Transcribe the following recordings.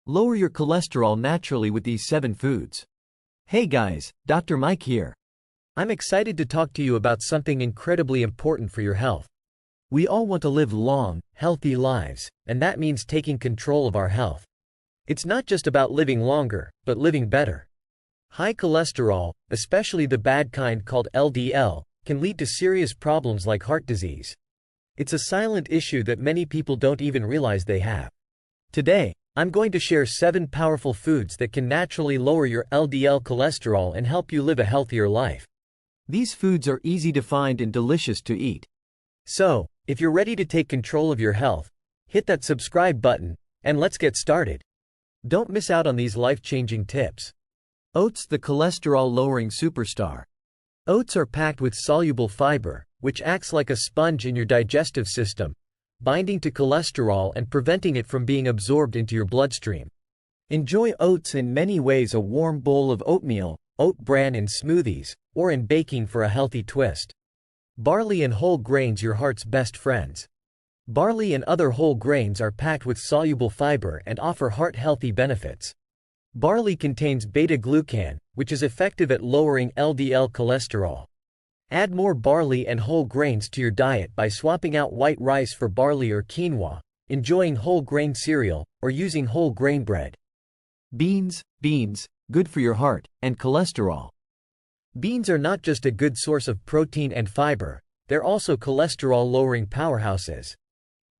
Lower your cholesterol naturally with these 7 foods. Hey guys, Dr. Mike here. I'm excited to talk to you about something incredibly important for your health. We all want to live long, healthy lives, and that means taking control of our health. It's not just about living longer, but living better. High cholesterol, especially the bad kind called LDL, can lead to serious problems like heart disease. It's a silent issue that many people don't even realize they have. Today, I'm going to share 7 powerful foods that can naturally lower your LDL cholesterol and help you live a healthier life. These foods are easy to find and delicious to eat. So, if you're ready to take control of your health, hit that subscribe button, and let's get started. Don't miss out on these life-changing tips. Oats, the cholesterol-lowering superstar. Oats are packed with soluble fiber, which acts like a sponge in your digestive system, binding to cholesterol and preventing it from being absorbed into your bloodstream. Enjoy oats in many ways: a warm bowl of oatmeal, oat bran in smoothies, or in baking for a healthy twist. Barley and whole grains, your heart's best friends. Barley and other whole grains are packed with soluble fiber and offer heart-healthy benefits. Barley contains beta-glucan, which is effective at lowering LDL cholesterol. Add more barley and whole grains to your diet by swapping out white rice for barley or quinoa, enjoying whole grain cereal, or using whole grain bread. Beans, good for your heart and cholesterol. Beans are not just a good source of protein and fiber, they're also cholesterol-lowering powerhouses.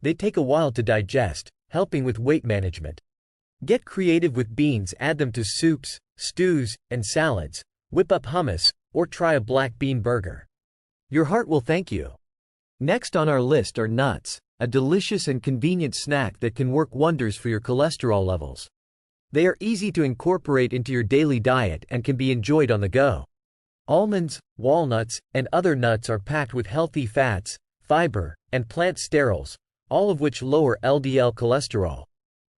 They take a while to digest, helping with weight management. Get creative with beans: add them to soups, stews, and salads, whip up hummus, or try a black bean burger. Your heart will thank you. Next on our list are nuts, a delicious and convenient snack that can work wonders for your cholesterol levels. They are easy to incorporate into your daily diet and can be enjoyed on the go. Almonds, walnuts, and other nuts are packed with healthy fats, fiber, and plant sterols, all of which lower LDL cholesterol.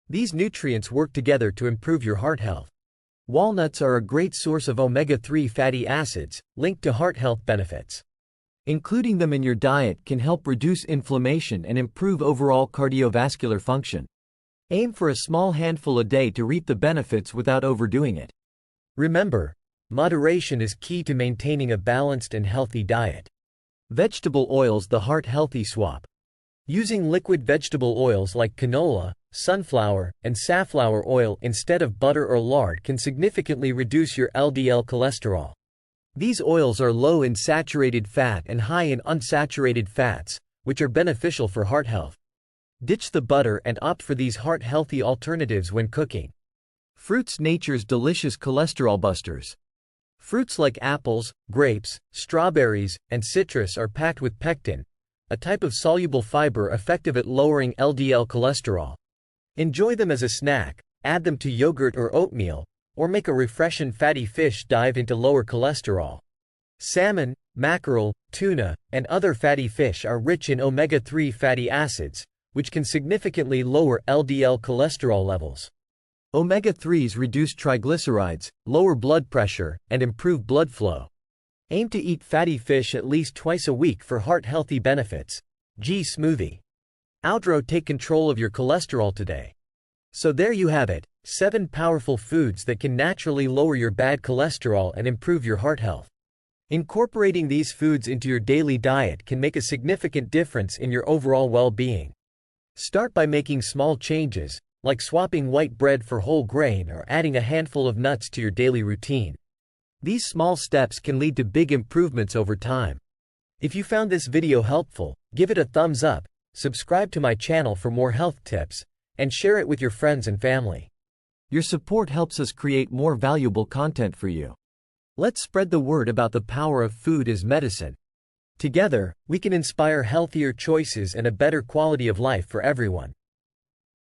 These nutrients work together to improve your heart health. Walnuts are a great source of omega-3 fatty acids, linked to heart health benefits. Including them in your diet can help reduce inflammation and improve overall cardiovascular function. Aim for a small handful a day to reap the benefits without overdoing it. Remember, moderation is key to maintaining a balanced and healthy diet. Vegetable oils, the heart-healthy swap. Using liquid vegetable oils like canola, sunflower, and safflower oil instead of butter or lard can significantly reduce your LDL cholesterol. These oils are low in saturated fat and high in unsaturated fats, which are beneficial for heart health. Ditch the butter and opt for these heart-healthy alternatives when cooking. Fruits, nature's delicious cholesterol busters. Fruits like apples, grapes, strawberries, and citrus are packed with pectin, a type of soluble fiber effective at lowering LDL cholesterol. Enjoy them as a snack, add them to yogurt or oatmeal, or make a refreshing fatty fish dive into lower cholesterol. Salmon, mackerel, tuna, and other fatty fish are rich in omega-3 fatty acids, which can significantly lower LDL cholesterol levels. Omega-3s reduce triglycerides, lower blood pressure, and improve blood flow. Aim to eat fatty fish at least twice a week for heart-healthy benefits. Smoothie. Outro: take control of your cholesterol today. So there you have it, 7 powerful foods that can naturally lower your bad cholesterol and improve your heart health. Incorporating these foods into your daily diet can make a significant difference in your overall well-being. Start by making small changes, like swapping white bread for whole grain or adding a handful of nuts to your daily routine. These small steps can lead to big improvements over time. If you found this video helpful, give it a thumbs up, subscribe to my channel for more health tips, and share it with your friends and family. Your support helps us create more valuable content for you. Let's spread the word about the power of food as medicine. Together, we can inspire healthier choices and a better quality of life for everyone.